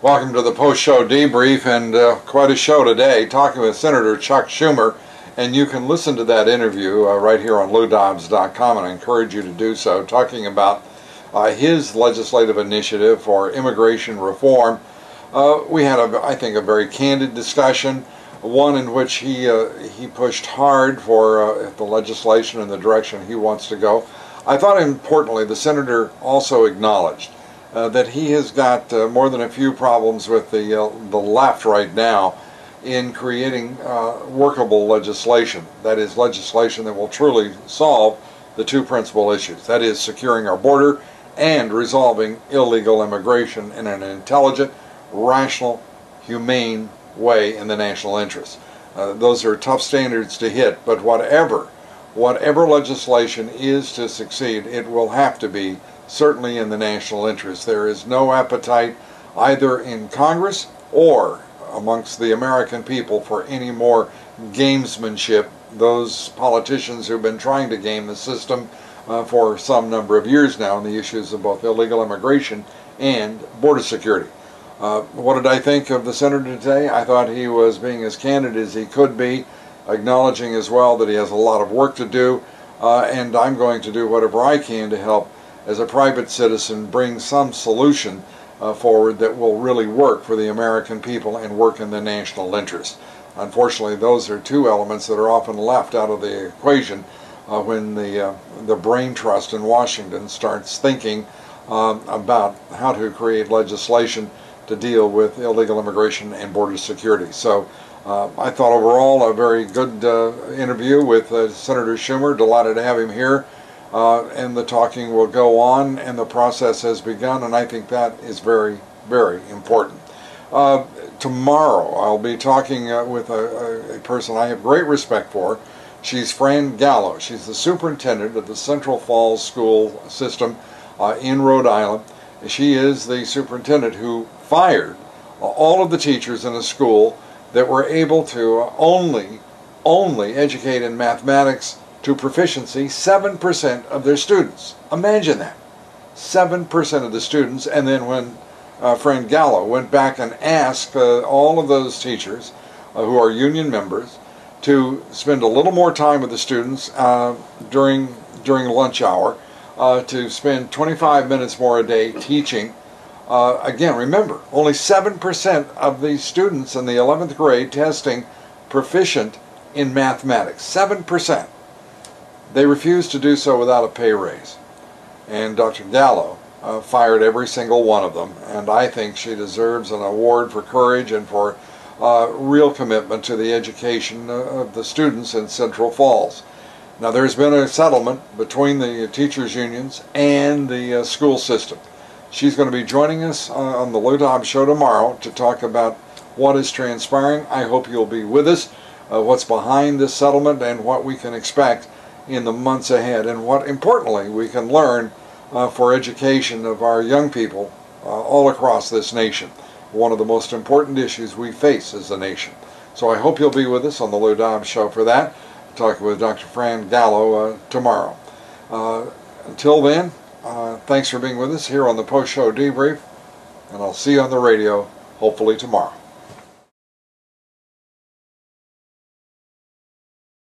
Welcome to the post-show debrief, and quite a show today, talking with Senator Chuck Schumer, and you can listen to that interview right here on Dobbs.com, and I encourage you to do so, talking about his legislative initiative for immigration reform. We had, I think, a very candid discussion, one in which he pushed hard for the legislation and the direction he wants to go. I thought, importantly, the senator also acknowledged that he has got more than a few problems with the left right now in creating workable legislation. That is, legislation that will truly solve the two principal issues. That is, securing our border and resolving illegal immigration in an intelligent, rational, humane way in the national interest. Those are tough standards to hit, but whatever legislation is to succeed, it will have to be certainly in the national interest. There is no appetite either in Congress or amongst the American people for any more gamesmanship. Those politicians who've been trying to game the system for some number of years now on the issues of both illegal immigration and border security. What did I think of the senator today? I thought he was being as candid as he could be, acknowledging as well that he has a lot of work to do, and I'm going to do whatever I can to help as a private citizen bring some solution forward that will really work for the American people and work in the national interest. Unfortunately, those are two elements that are often left out of the equation when the brain trust in Washington starts thinking about how to create legislation to deal with illegal immigration and border security. So I thought overall a very good interview with Senator Schumer. Delighted to have him here. And the talking will go on, and the process has begun, and I think that is very, very important. Tomorrow I'll be talking with a person I have great respect for. She's Fran Gallo. She's the superintendent of the Central Falls School System in Rhode Island. She is the superintendent who fired all of the teachers in the school that were able to only educate in mathematics to proficiency 7% of their students. Imagine that. 7% of the students. And then when Fran Gallo went back and asked all of those teachers who are union members to spend a little more time with the students during lunch hour, to spend 25 minutes more a day teaching. Again, remember, only 7% of the students in the 11th grade testing proficient in mathematics. 7%. They refused to do so without a pay raise. And Dr. Gallo fired every single one of them, and I think she deserves an award for courage and for real commitment to the education of the students in Central Falls. Now, there's been a settlement between the teachers' unions and the school system. She's going to be joining us on the Lou Dobbs Show tomorrow to talk about what is transpiring. I hope you'll be with us, what's behind this settlement and what we can expect in the months ahead, and what, importantly, we can learn for education of our young people all across this nation. One of the most important issues we face as a nation. So I hope you'll be with us on the Lou Dobbs Show for that, talking with Dr. Fran Gallo tomorrow. Until then, thanks for being with us here on the post-show debrief, and I'll see you on the radio, hopefully tomorrow.